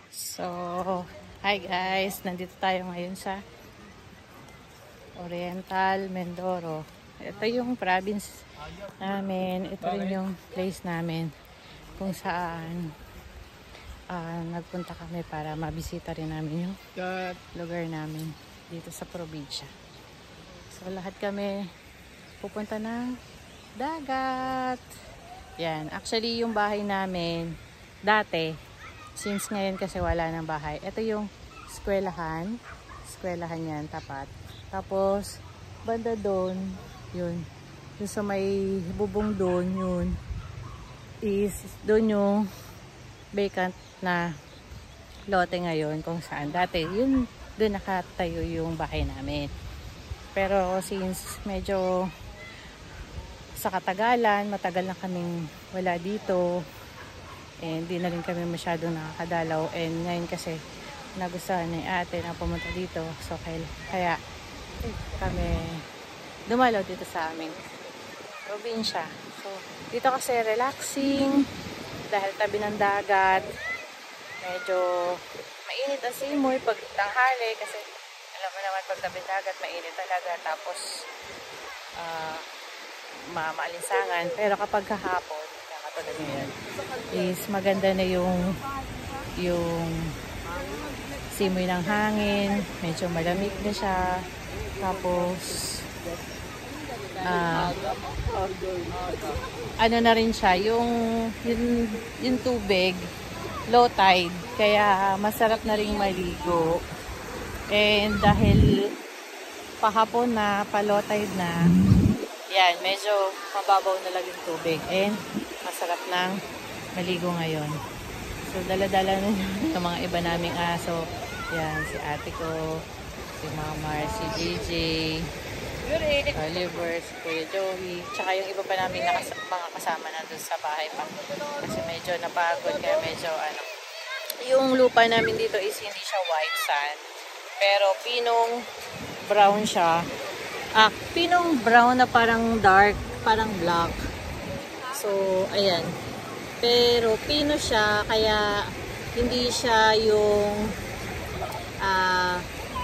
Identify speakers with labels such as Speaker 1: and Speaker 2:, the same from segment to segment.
Speaker 1: So, hi guys, nandito tayo ngayon sa Oriental Mindoro. Ito yung province namin, ito rin yung place namin kung saan nagpunta kami para mabisita rin namin yung lugar namin dito sa probinsya. So, lahat kami pupunta ng dagat. Yan, actually yung bahay namin dati, since ngayon kasi wala ng bahay, ito yung eskwelahan yan, tapat. Tapos banda doon, yun sa may bubong doon, yun is doon yung vacant na lote ngayon, kung saan dati yun doon nakatayo yung bahay namin. Pero since medyo sa katagalan, matagal na kaming wala dito, and hindi na rin kami masyadong nakakadalaw, and ngayon kasi nagustuhan ni ate na pumunta dito, so kaya kami dumalaw dito sa aming probinsya. So dito kasi relaxing dahil tabi ng dagat, medyo mainit ang simoy pag tanghali kasi alam mo naman pag tabi ng dagat mainit talaga, tapos maalinsangan. Pero kapag kahapon, katulad ngayon, is maganda na yung simoy ng hangin, medyo malamig na siya. Tapos ano na rin siya, yung tubig low tide, kaya masarap na rin maligo. And dahil pahapon na, pa low tide na, yan, medyo mababaw na lang yung tubig, and masarap nang maligo ngayon. So dala-dala na yung mga iba naming aso. Yan, si ate ko, si Mama, si JJ, Oliver, si Kuya Joey, tsaka yung iba pa namin mga kasama na doon sa bahay pa. Kasi medyo napagod, kaya medyo yung lupa namin dito is hindi siya white sand, pero pinong brown siya. Pinong brown na parang dark, parang black. So, ayan. Pero pino siya, kaya hindi siya yung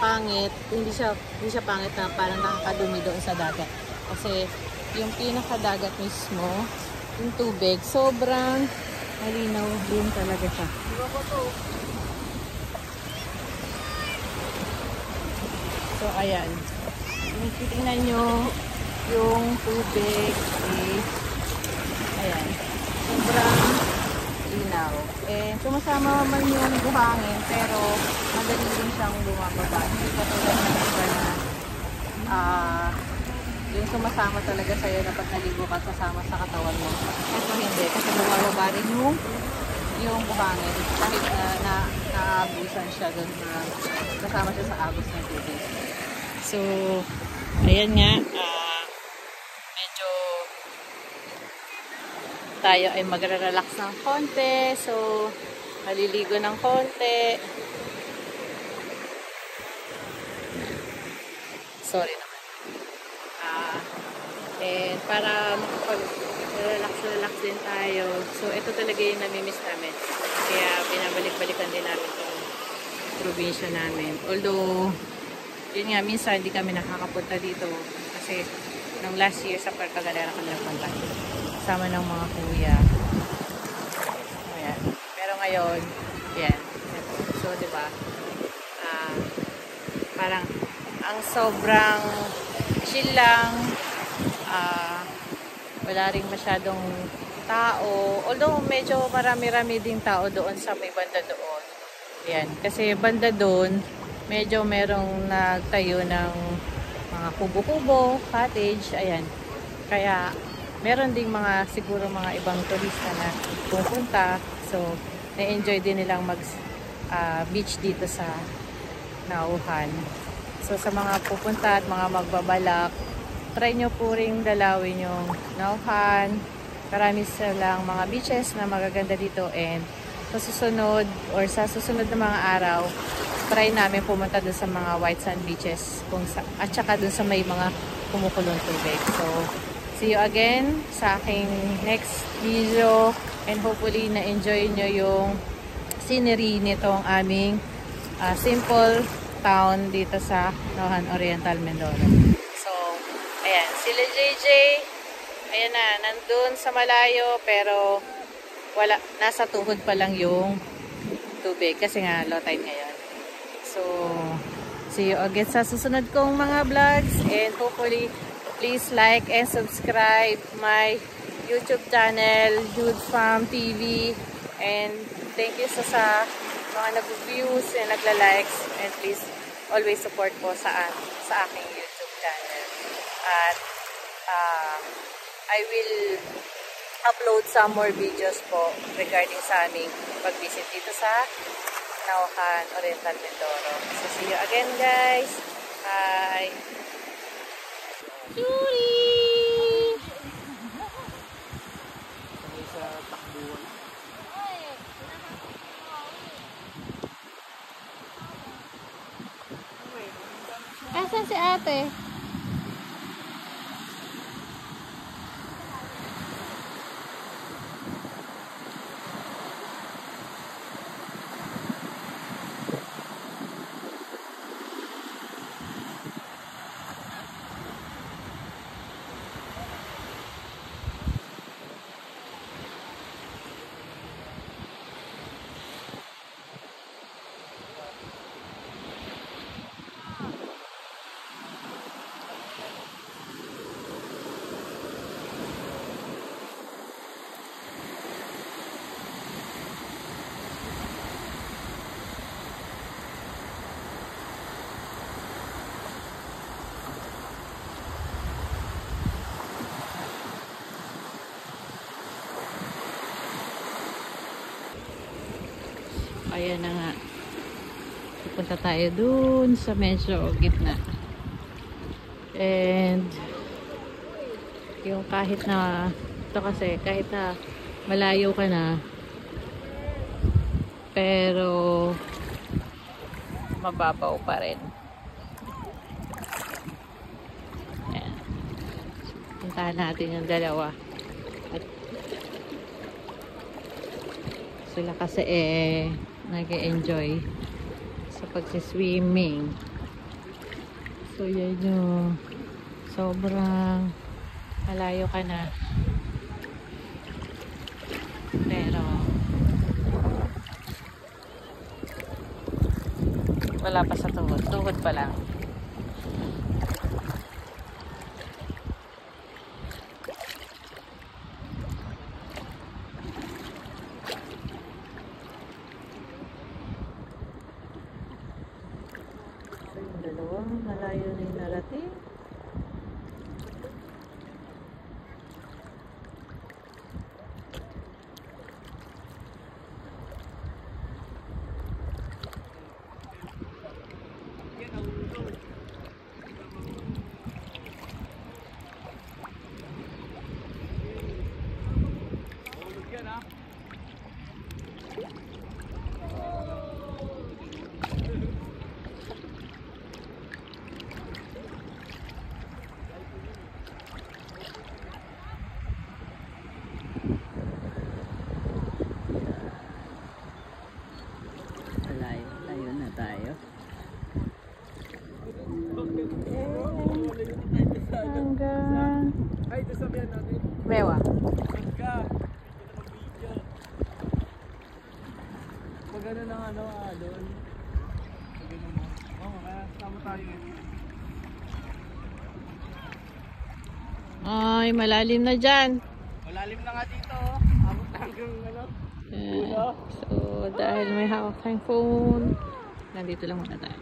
Speaker 1: pangit. Hindi siya pangit na parang nakakadumi doon sa dagat. Kasi yung pinakadagat mismo, yung tubig, sobrang malinaw din talaga siya. So, ayan. Titingnan nyo yung tubig is ayan, sobrang linaw. Sumasama man yung buhangin, pero madali din siyang bumababa. Hindi katulad ng iba na yung sumasama talaga sa'yo na pag naligo ka, sasama sa katawan mo. Ito hindi, kasi bumababa rin yung buhangin. Kahit na naabusan siya doon, kasama siya sa agos ng tubig. So, ayan nga, medyo tayo ay magre-relax ng konti. So, maliligo ng konti. Sorry naman. And para makapag-relax din tayo. So, ito talaga yung namimiss namin. Kaya, binabalik-balikan din namin itong probinsya namin. Although, yun nga, minsan hindi kami nakakapunta dito kasi nung last year sa Puerto Galera kami nagpunta kasama ng mga kuya. Ayan. Pero ngayon, yan. So, diba, parang ang sobrang chill lang, wala ring masyadong tao, although medyo marami-rami ding tao doon sa may banda doon. Yan. Kasi banda doon, medyo merong nagtayo ng mga kubo-kubo, cottage, ayan. Kaya, meron ding siguro mga ibang turista na pupunta. So, na-enjoy din nilang beach dito sa Nauhan. So, sa mga pupunta at mga magbabalak, try nyo po ring dalawin yung Nauhan. Marami silang mga beaches na magaganda dito, and sa susunod na mga araw, try namin pumunta dun sa mga white sand beaches at saka dun sa may mga kumukulong tubig. So, see you again sa aking next video, and hopefully na-enjoy nyo yung scenery nitong aming simple town dito sa Nohan Oriental, Mindoro. So, ayan, sila JJ, ayan na, nandun sa malayo, pero wala, nasa tuhod pa lang yung tubig kasi nga low tide ngayon. So, see you again sa susunod kong mga vlogs, and hopefully please like and subscribe my YouTube channel, Jude Farm TV, and thank you sa mga nag-views and nagla-likes, and please always support po sa aking YouTube channel. At I will upload some more videos po regarding sa aming pag-visit dito sa Nauhan Oriental, Mindoro. So see you again, guys. Bye. Yuri! Asan si ate? Ayan na nga. Pupunta tayo dun sa medyo gitna. And yung kahit na ito kasi kahit na malayo ka na, pero mababaw pa rin. Ayan. Puntahan natin yung dalawa. At sila kasi nag-e-enjoy sa pag-swimming. So yan yung sobrang malayo ka na, pero wala pa sa tuhod pa lang. Dalawang malayo na yung narating. Hanggang ay, ito sabihan natin. Mewa. Pagka video. Pag ano ng doon. Pag ano mo. Oo, kaya sama tayo eh. Ay, malalim na dyan. Malalim na nga dito. Abot na hanggang So, dahil may hawak tayong phone, nandito lang muna tayo.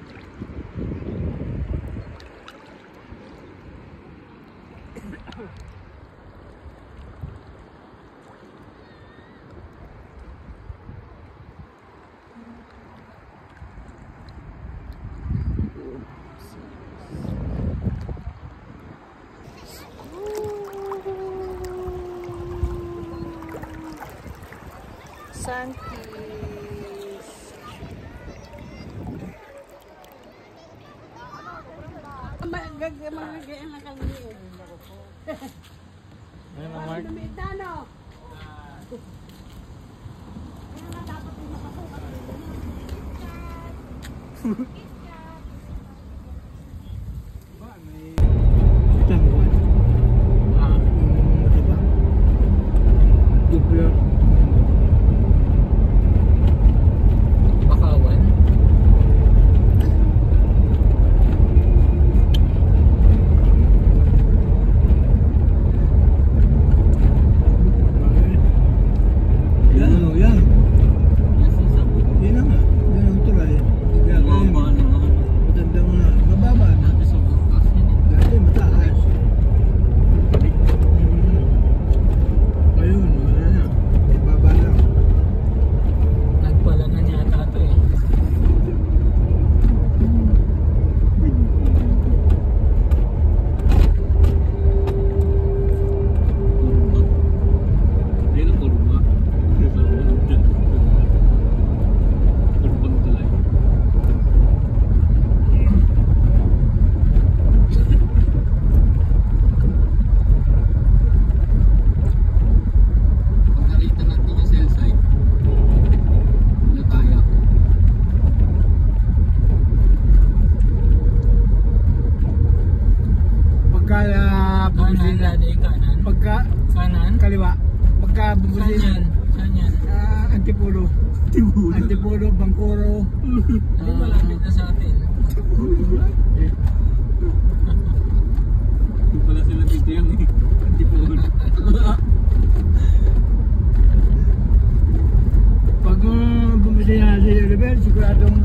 Speaker 1: Sunkies.
Speaker 2: Tangguan. Mataba. Duplo.
Speaker 3: Bakawan.
Speaker 2: Yan. Yan na nga. Yan ang tulay. Matandang na. Mababa na. Dati mataas. Ayun, wala na. Baba lang.
Speaker 3: Nagpala na niya ata ito eh. Pag nakita natin yung cell site, nataya ko.
Speaker 2: Pagka
Speaker 3: Kanan,
Speaker 2: bubusina.
Speaker 3: lade, kanan.
Speaker 2: Pagka
Speaker 3: Kanan?
Speaker 2: kaliwa. Pagka
Speaker 3: Saan
Speaker 2: bubusina.
Speaker 3: yan? Saan yan?
Speaker 2: Antipulo. Antipulo, Bangkoro.
Speaker 3: Hindi malapit na sa atin.
Speaker 4: Yung pala sila dito yung Antipolo.
Speaker 2: Pag bumili na si Oliver, siguradong